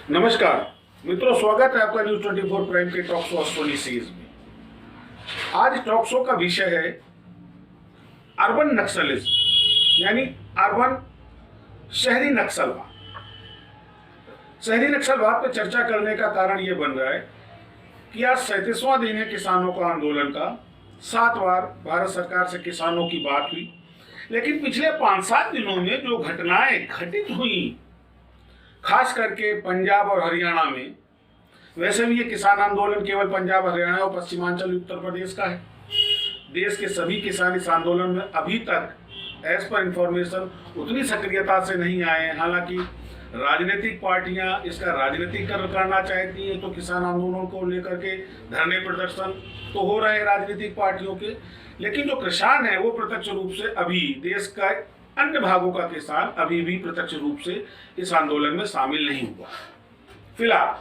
नमस्कार मित्रों, स्वागत है आपका न्यूज 24 प्राइम के टॉक शो अस्ट्रोलॉजी सीरीज में। आज टॉक शो का विषय है अर्बन नक्सलिज्म, यानी अर्बन शहरी नक्सलवाद। शहरी नक्सलवाद पर चर्चा करने का कारण यह बन रहा है कि आज 37वां दिन है किसानों का आंदोलन का। 7 बार भारत सरकार से किसानों की बात हुई, लेकिन पिछले 5-7 दिनों में जो घटनाएं घटित हुई, खास करके पंजाब और हरियाणा में, वैसे भी ये किसान आंदोलन केवल पंजाब, हरियाणा और पश्चिमांचल उत्तर प्रदेश का है। देश के सभी किसान इस आंदोलन में अभी तक एज पर इंफॉर्मेशन उतनी सक्रियता से नहीं आए हैं। हालांकि राजनीतिक पार्टियां इसका राजनीतिकरण करना चाहती हैं, तो किसान आंदोलन को लेकर के धरने प्रदर्शन तो हो रहे हैं राजनीतिक पार्टियों के, लेकिन जो किसान है वो प्रत्यक्ष रूप से अभी देश का अन्य भागों का किसान अभी भी प्रत्यक्ष रूप से इस आंदोलन में शामिल नहीं हुआ। फिलहाल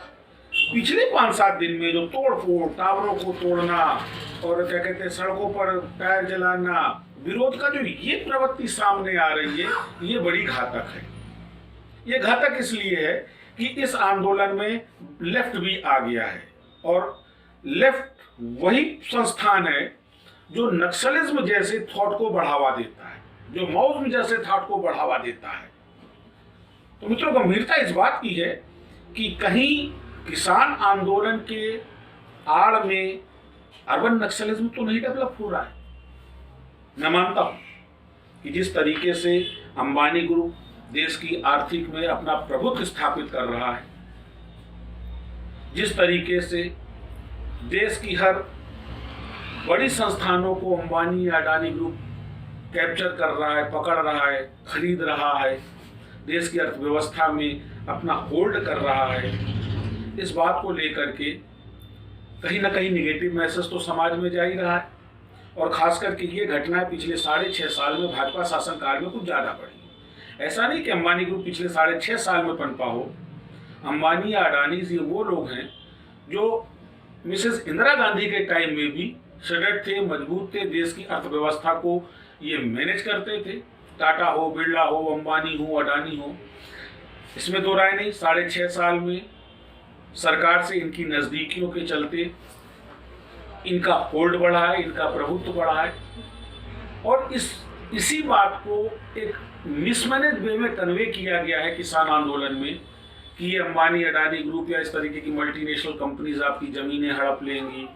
पिछले 5-7 दिन में जो तोड़फोड़, टावरों को तोड़ना और क्या कहते हैं सड़कों पर टायर जलाना, विरोध का जो ये प्रवृत्ति सामने आ रही है, ये बड़ी घातक है। ये घातक इसलिए है कि इस आंदोलन में लेफ्ट भी आ गया है, और लेफ्ट वही संस्थान है जो नक्सलिज्म जैसे थॉट को बढ़ावा देता है, जो माओइज्म जैसे थॉट को बढ़ावा देता है। तो मित्रों, गंभीरता इस बात की है कि कहीं किसान आंदोलन के आड़ में अर्बन नक्सलिज्म तो नहीं डेवलप हो रहा है। मैं मानता हूं कि जिस तरीके से अंबानी ग्रुप देश की आर्थिक में अपना प्रभुत्व स्थापित कर रहा है, जिस तरीके से देश की हर बड़ी संस्थानों को अंबानी या अडानी ग्रुप कैप्चर कर रहा है, पकड़ रहा है, खरीद रहा है, देश की अर्थव्यवस्था में अपना होल्ड कर रहा है, इस बात को लेकर के कहीं ना कहीं निगेटिव मैसेज तो समाज में जा ही रहा है। और खास करके ये घटनाएं पिछले 6.5 साल में भाजपा शासनकाल में कुछ ज़्यादा बढ़ी। ऐसा नहीं कि अंबानी ग्रुप पिछले 6.5 साल में पनपा हो। अंबानी या अडानी ये वो लोग हैं जो मिसेस इंदिरा गांधी के टाइम में भी सडट थे, मजबूत थे, देश की अर्थव्यवस्था को ये मैनेज करते थे। टाटा हो, बिरला हो, अंबानी हो, अडानी हो, इसमें दो राय नहीं। 6.5 साल में सरकार से इनकी नज़दीकियों के चलते इनका होल्ड बढ़ा है, इनका प्रभुत्व बढ़ा है, और इसी बात को एक मिसमैनेज वे में कन्वे किया गया है किसान आंदोलन में कि ये अंबानी, अडानी ग्रुप या इस तरीके की मल्टीनेशनल कंपनीज आपकी ज़मीनें हड़प लेंगी,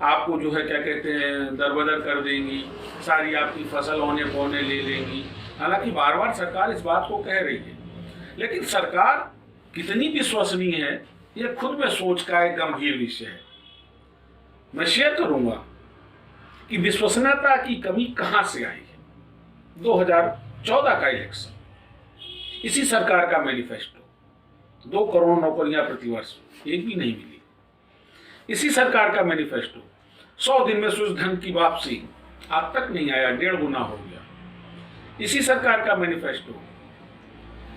आपको जो है क्या कहते हैं दरबदर कर देंगी, सारी आपकी फसल औने पौने ले लेंगी। हालांकि बार बार सरकार इस बात को कह रही है, लेकिन सरकार कितनी विश्वसनीय है ये खुद में सोच का एक गंभीर विषय है। मैं शेयर करूंगा कि विश्वसनीयता की कमी कहां से आई है। 2014 का इलेक्शन, इसी सरकार का मैनिफेस्टो, 2 करोड़ नौकरियां प्रतिवर्ष, एक भी नहीं मिली। इसी सरकार का मैनिफेस्टो 100 दिन में सूरज धन की वापसी, आज तक नहीं आया, 1.5 गुना हो गया। इसी सरकार का मैनिफेस्टो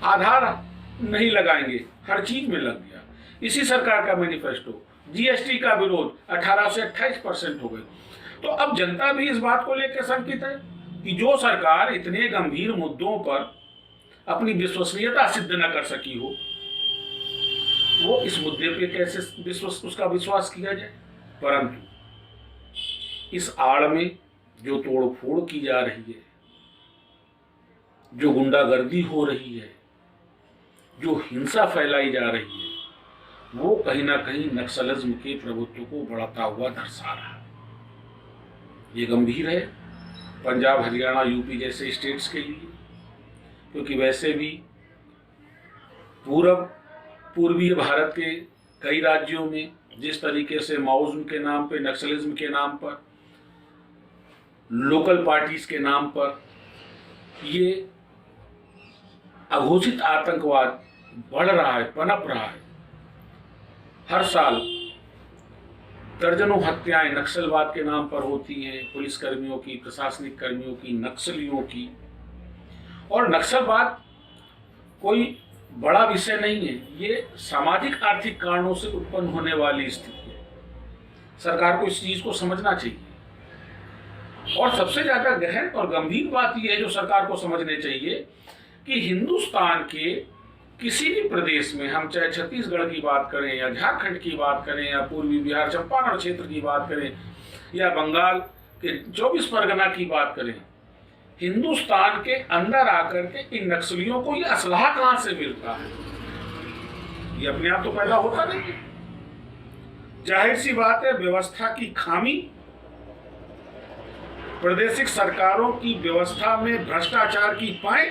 आधार नहीं लगाएंगे, हर चीज में लग गया। इसी सरकार का मैनिफेस्टो जीएसटी का विरोध 18 से 28% हो गए। तो अब जनता भी इस बात को लेकर शंकित है कि जो सरकार इतने गंभीर मुद्दों पर अपनी विश्वसनीयता सिद्ध न कर सकी हो, वो इस मुद्दे पे कैसे उसका विश्वास किया जाए। परंतु इस आड़ में जो तोड़फोड़ की जा रही है, जो गुंडागर्दी हो रही है, जो हिंसा फैलाई जा रही है, वो कहीं ना कहीं नक्सलिज्म के प्रभुत्व को बढ़ाता हुआ दर्शा रहा है। ये गंभीर है पंजाब, हरियाणा, यूपी जैसे स्टेट्स के लिए, क्योंकि वैसे भी पूर्वीय भारत के कई राज्यों में जिस तरीके से माओइज्म के नाम पे, नक्सलिज्म के नाम पर, लोकल पार्टीज के नाम पर ये अघोषित आतंकवाद बढ़ रहा है, पनप रहा है। हर साल दर्जनों हत्याएं नक्सलवाद के नाम पर होती हैं, पुलिसकर्मियों की, प्रशासनिक कर्मियों की, नक्सलियों की। और नक्सलवाद कोई बड़ा विषय नहीं है, ये सामाजिक आर्थिक कारणों से उत्पन्न होने वाली स्थिति है। सरकार को इस चीज को समझना चाहिए। और सबसे ज्यादा गहन और गंभीर बात यह है जो सरकार को समझने चाहिए कि हिंदुस्तान के किसी भी प्रदेश में, हम चाहे छत्तीसगढ़ की बात करें या झारखंड की बात करें या पूर्वी बिहार चंपारण क्षेत्र की बात करें या बंगाल के 24 परगना की बात करें, हिंदुस्तान के अंदर आकर के इन नक्सलियों को ये असलहा कहां से मिलता है? ये अपने आप तो पैदा होता नहीं है। जाहिर सी बात है, व्यवस्था की खामी, प्रादेशिक सरकारों की व्यवस्था में भ्रष्टाचार की पाए।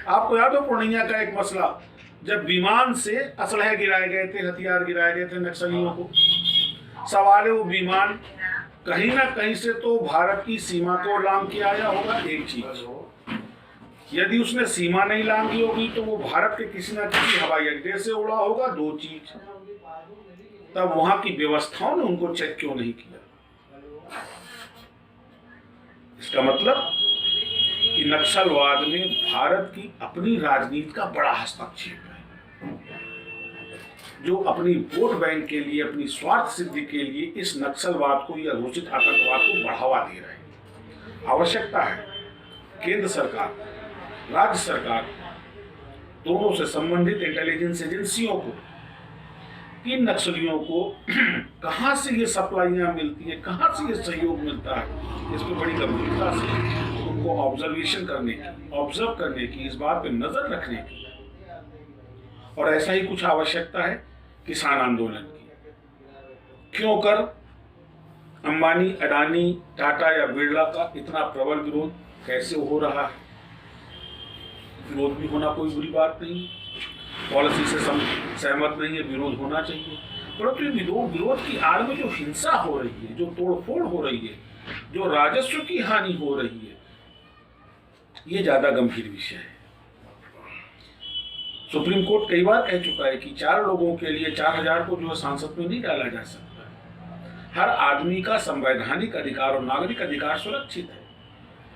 आपको याद हो पूर्णिया का एक मसला, जब विमान से असलहे गिराए गए थे, हथियार गिराए गए थे नक्सलियों को। सवाल है, वो विमान कहीं ना कहीं से तो भारत की सीमा को उल्लंघन किया आया होगा, एक चीज। यदि उसने सीमा नहीं लांघी होगी तो वो भारत के किसी न किसी हवाई अड्डे से उड़ा होगा, दो चीज। तब वहां की व्यवस्थाओं ने उनको चेक क्यों नहीं किया? इसका मतलब कि नक्सलवाद में भारत की अपनी राजनीति का बड़ा हस्तक्षेप है, जो अपनी वोट बैंक के लिए, अपनी स्वार्थ सिद्धि के लिए इस नक्सलवाद को या घोषित आतंकवाद को बढ़ावा दे रहे हैं। आवश्यकता है केंद्र सरकार, राज्य सरकार दोनों से संबंधित इंटेलिजेंस एजेंसियों को इन नक्सलियों को कहां से ये सप्लाइयां मिलती है, कहां से ये सहयोग मिलता है, इस पर बड़ी गंभीरता से उनको ऑब्जर्वेशन करने की, ऑब्जर्व करने की, इस बात पे नजर रखने की। और ऐसा ही कुछ आवश्यकता है किसान आंदोलन की। क्यों कर अंबानी, अडानी, टाटा या बिरला का इतना प्रबल विरोध कैसे हो रहा है? विरोध भी होना कोई बुरी बात नहीं, पॉलिसी से सहमत नहीं है, विरोध होना चाहिए। परंतु विरोध की आड़ में जो हिंसा हो रही है, जो तोड़फोड़ हो रही है, जो राजस्व की हानि हो रही है, ये ज्यादा गंभीर विषय है। सुप्रीम कोर्ट कई बार कह चुका है कि 4 लोगों के लिए 4000 को जो है सांसद में नहीं डाला जा सकता। हर आदमी का संवैधानिक अधिकार और नागरिक अधिकार सुरक्षित है।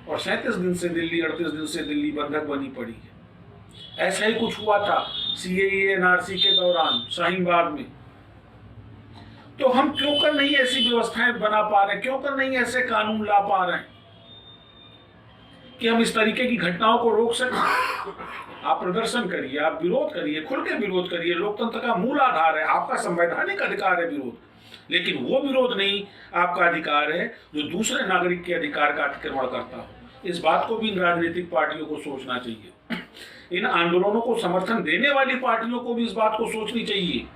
और 37 दिन से दिल्ली, 38 दिन से दिल्ली बंधक बनी पड़ी है। ऐसा ही कुछ हुआ था CAA NRC के दौरान शाहीन बाग में। तो हम क्यों कर नहीं ऐसी व्यवस्थाएं बना पा रहे हैं, क्यों कर नहीं ऐसे कानून ला पा रहे हैं कि हम इस तरीके की घटनाओं को रोक सकें? आप प्रदर्शन करिए, आप विरोध करिए, खुल के विरोध करिए, लोकतंत्र का मूल आधार है, आपका संवैधानिक अधिकार है विरोध। लेकिन वो विरोध नहीं आपका अधिकार है जो दूसरे नागरिक के अधिकार का अतिक्रमण करता हो। इस बात को भी इन राजनीतिक पार्टियों को सोचना चाहिए। इन आंदोलनों को समर्थन देने वाली पार्टियों को भी इस बात को सोचनी चाहिए।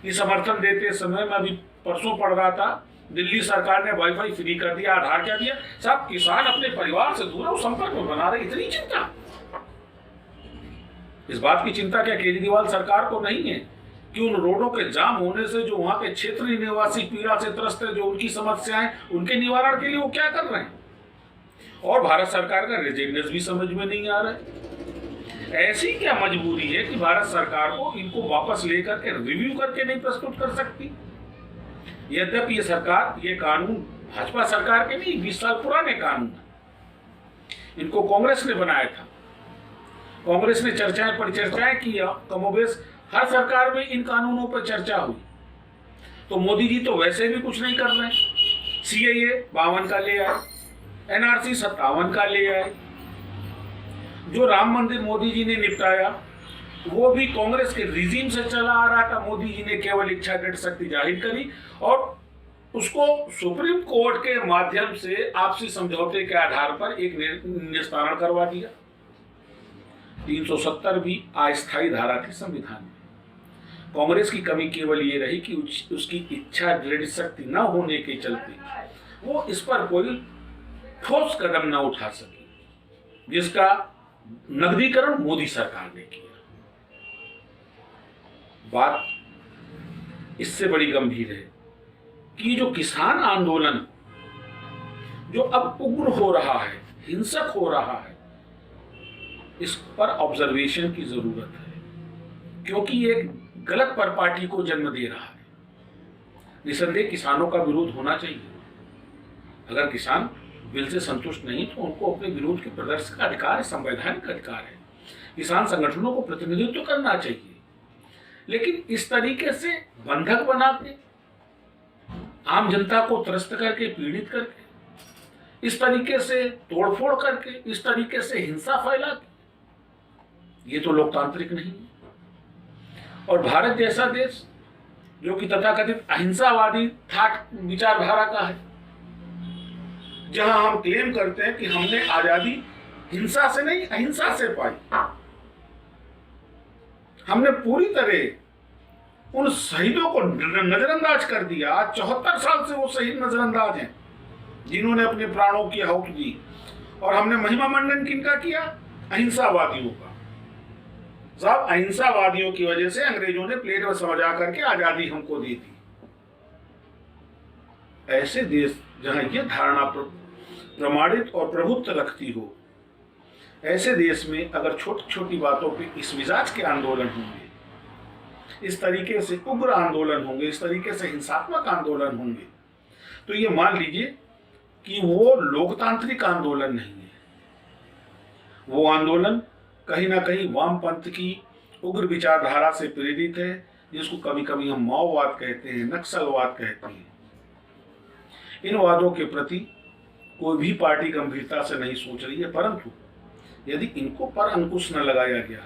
ये समर्थन देते समय मैं अभी परसों पढ़ रहा था, दिल्ली सरकार ने वाईफाई फ्री कर दिया, आधार क्या दिया, सब किसान अपने परिवार से दूर संपर्क में बना रहे। इतनी चिंता, इस बात की चिंता क्या केजरीवाल सरकार को नहीं है कि उन रोडों के जाम होने से जो वहां के क्षेत्रीय निवासी पीड़ा से त्रस्त है, जो उनकी समस्याएं, उनके निवारण के लिए वो क्या कर रहे हैं? और भारत सरकार का रेजिग्नेस भी समझ में नहीं आ रहा है। ऐसी क्या मजबूरी है कि भारत सरकार को इनको वापस लेकर के रिव्यू करके नहीं प्रस्तुत कर सकती? यद्यपि ये सरकार, ये कानून भाजपा सरकार के नहीं, 20 साल पुराने कानून है। इनको कांग्रेस ने बनाया था, कांग्रेस ने चर्चाएं परिचर्चाएं की, कमोबेश हर सरकार में इन कानूनों पर चर्चा हुई। तो मोदी जी तो वैसे भी कुछ नहीं कर रहे हैं। CAA 52 का ले आए, NRC 57 का ले आए। जो राम मंदिर मोदी जी ने निपटाया वो भी कांग्रेस के रिजीम से चला आ रहा था। मोदी जी ने केवल इच्छा दृढ़ शक्ति जाहिर करी और उसको सुप्रीम कोर्ट के माध्यम से आपसी समझौते के आधार पर एक निस्तारण करवा दिया। 370 भी अस्थायी धारा थी संविधान में। कांग्रेस की कमी केवल ये रही कि उसकी इच्छा दृढ़ शक्ति न होने के चलते वो इस पर कोई ठोस कदम न उठा सकी, जिसका नकदीकरण मोदी सरकार ने किया। बात इससे बड़ी गंभीर है कि जो किसान आंदोलन जो अब उग्र हो रहा है, हिंसक हो रहा है, इस पर ऑब्जर्वेशन की जरूरत है, क्योंकि ये एक गलत परपाटी को जन्म दे रहा है। निसंदेह किसानों का विरोध होना चाहिए। अगर किसान बिल से संतुष्ट नहीं तो उनको अपने विरोध के प्रदर्शन का अधिकार है, संवैधानिक अधिकार है। किसान संगठनों को प्रतिनिधित्व करना चाहिए, लेकिन इस तरीके से बंधक बना के, आम जनता को त्रस्त करके, पीड़ित करके, इस तरीके से तोड़फोड़ करके, इस तरीके से हिंसा फैला के, ये तो लोकतांत्रिक नहीं है। और भारत जैसा देश जो कि तथाकथित अहिंसावादी थाट विचारधारा का है, जहां हम क्लेम करते हैं कि हमने आजादी हिंसा से नहीं अहिंसा से पाई, हमने पूरी तरह उन शहीदों को नजरअंदाज कर दिया। आज 74 साल से वो शहीद नजरअंदाज हैं जिन्होंने अपने प्राणों की आहुति दी, और हमने महिमा मंडन किनका किया? अहिंसावादियों का। साहब, अहिंसावादियों की वजह से अंग्रेजों ने प्लेट में समझा करके आजादी हमको दी थी। ऐसे देश जहां ये धारणा प्रमाणित और प्रभुत्व रखती हो, ऐसे देश में अगर छोटी छोटी बातों पे इस मिजाज के आंदोलन होंगे, इस तरीके से उग्र आंदोलन होंगे, इस तरीके से हिंसात्मक आंदोलन होंगे, तो ये मान लीजिए कि वो लोकतांत्रिक आंदोलन नहीं है। वो आंदोलन कहीं ना कहीं वामपंथ की उग्र विचारधारा से प्रेरित है, जिसको कभी कभी हम माओवाद कहते हैं, नक्सलवाद कहते हैं। इन वादों के प्रति कोई भी पार्टी गंभीरता से नहीं सोच रही है, परंतु यदि इनको पर अंकुश न लगाया गया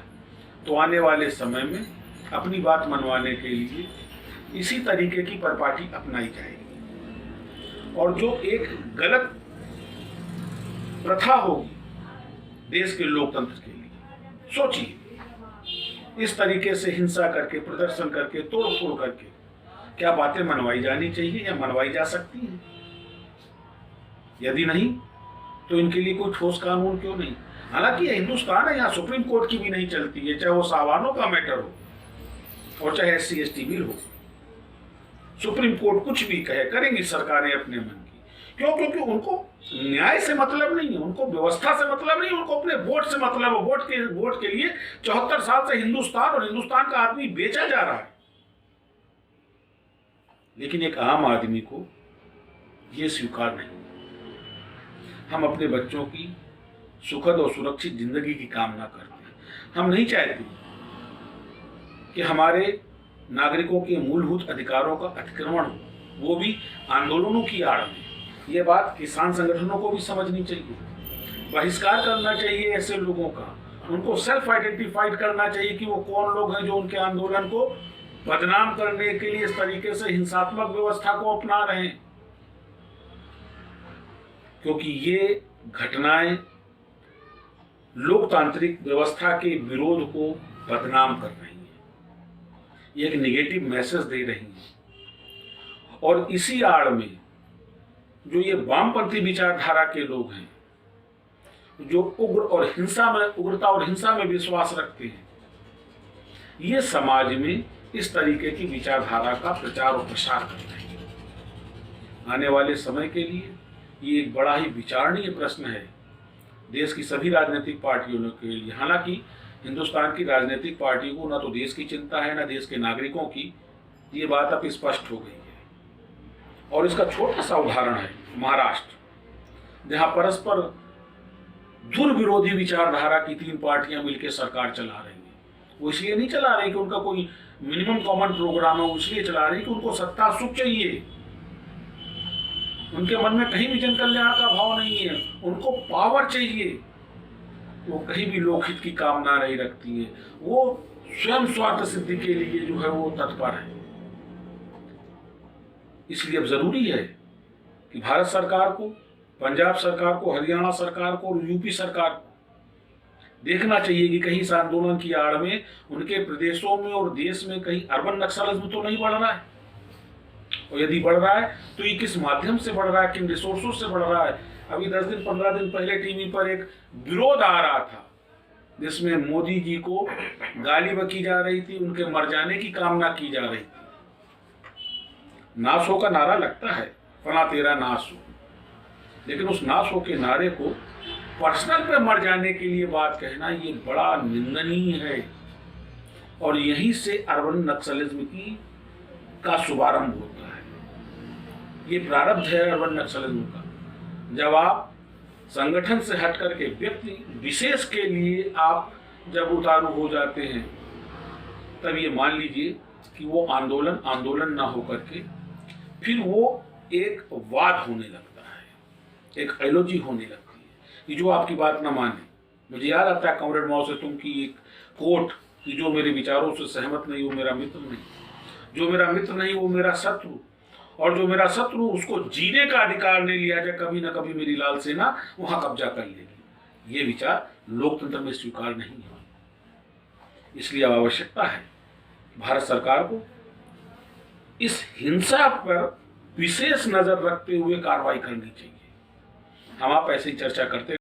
तो आने वाले समय में अपनी बात मनवाने के लिए इसी तरीके की परिपाटी अपनाई जाएगी, और जो एक गलत प्रथा होगी देश के लोकतंत्र के लिए। सोचिए, इस तरीके से हिंसा करके, प्रदर्शन करके, तोड़ फोड़ करके क्या बातें मनवाई जानी चाहिए या मनवाई जा सकती हैं? यदि नहीं तो इनके लिए कोई ठोस कानून क्यों नहीं? हालांकि ये हिंदुस्तान है, यहाँ सुप्रीम कोर्ट की भी नहीं चलती है, चाहे वो सावानों का मैटर हो और चाहे SC/ST बिल हो। सुप्रीम कोर्ट कुछ भी कहे, करेंगी सरकारें अपने मन की। क्यों? क्योंकि उनको न्याय से मतलब नहीं है, उनको व्यवस्था से मतलब नहीं, उनको अपने वोट से मतलब है। वोट के लिए 74 साल से हिंदुस्तान और हिंदुस्तान का आदमी बेचा जा रहा है। लेकिन एक आम आदमी को यह स्वीकार नहीं। हम अपने बच्चों की सुखद और सुरक्षित जिंदगी की कामना करते हैं। हम नहीं चाहते कि हमारे नागरिकों के मूलभूत अधिकारों का अतिक्रमण हो, वो भी आंदोलनों की आड़ में। ये बात किसान संगठनों को भी समझनी चाहिए। बहिष्कार करना चाहिए ऐसे लोगों का, उनको सेल्फ आइडेंटिफाइड करना चाहिए कि वो कौन लोग हैं जो उनके आंदोलन को बदनाम करने के लिए इस तरीके से हिंसात्मक व्यवस्था को अपना रहे हैं। क्योंकि ये घटनाएं लोकतांत्रिक व्यवस्था के विरोध को बदनाम कर रही हैं, ये एक निगेटिव मैसेज दे रही हैं। और इसी आड़ में जो ये वामपंथी विचारधारा के लोग हैं, जो उग्रता और हिंसा में विश्वास रखते हैं, ये समाज में इस तरीके की विचारधारा का प्रचार और प्रसार कर रहे हैं। आने वाले समय के लिए ये एक बड़ा ही विचारणीय प्रश्न है देश की सभी राजनीतिक पार्टियों के लिए। हालांकि हिंदुस्तान की राजनीतिक पार्टी को ना तो देश की चिंता है, ना देश के नागरिकों की, ये बात अब स्पष्ट हो गई है। और इसका छोटा सा उदाहरण है महाराष्ट्र, जहां परस्पर धुर विरोधी विचारधारा की 3 पार्टियां मिलकर सरकार चला रही हैं। वो इसलिए नहीं चला रही कि उनका कोई मिनिमम कॉमन प्रोग्राम है, वो इसलिए चला रही कि उनको सत्ता सुख चाहिए। उनके मन में कहीं भी जन कल्याण का भाव नहीं है, उनको पावर चाहिए। वो कहीं भी लोकहित की कामना नहीं रखती है, वो स्वयं स्वार्थ सिद्धि के लिए जो है वो तत्पर है। इसलिए अब जरूरी है कि भारत सरकार को, पंजाब सरकार को, हरियाणा सरकार को और यूपी सरकार को देखना चाहिए कि कहीं इस आंदोलन की आड़ में उनके प्रदेशों में और देश में कहीं अर्बन नक्सलिज्म तो नहीं बढ़ रहा है, और यदि बढ़ रहा है तो ये किस माध्यम से बढ़ रहा है, किन रिसोर्सों से बढ़ रहा है। अभी 10 दिन 15 दिन पहले टीवी पर एक विरोध आ रहा था जिसमें मोदी जी को गाली बकी जा रही थी, उनके मर जाने की कामना की जा रही थी। नाश हो का नारा लगता है, फला तेरा नाश हो, लेकिन उस नाश हो के नारे को पर्सनल पे मर जाने के लिए बात कहना ये बड़ा निंदनीय है। और यहीं से अर्बन नक्सलिज्म का शुभारंभ होता है। ये प्रारब्ध है अर्बन नक्सलिज्म का। जब आप संगठन से हट करके व्यक्ति विशेष के लिए आप जब उतारू हो जाते हैं, तब ये मान लीजिए कि वो आंदोलन ना होकर के फिर वो एक वाद होने लगता है, एक एलोजी होने लगती है कि जो आपकी बात ना माने मुझे याद आता है कॉमरेड माओ से तुम की एक कोट कि जो मेरे विचारों से सहमत नहीं वो मेरा मित्र नहीं, जो मेरा मित्र नहीं वो मेरा शत्रु, और जो मेरा शत्रु उसको जीने का अधिकार नहीं लिया जाए, कभी ना कभी मेरी लाल सेना वहां कब्जा कर लेगी। ये विचार लोकतंत्र में स्वीकार नहीं है। इसलिए अब आवश्यकता है भारत सरकार को इस हिंसा पर विशेष नजर रखते हुए कार्रवाई करनी चाहिए। हम आप ऐसी चर्चा करते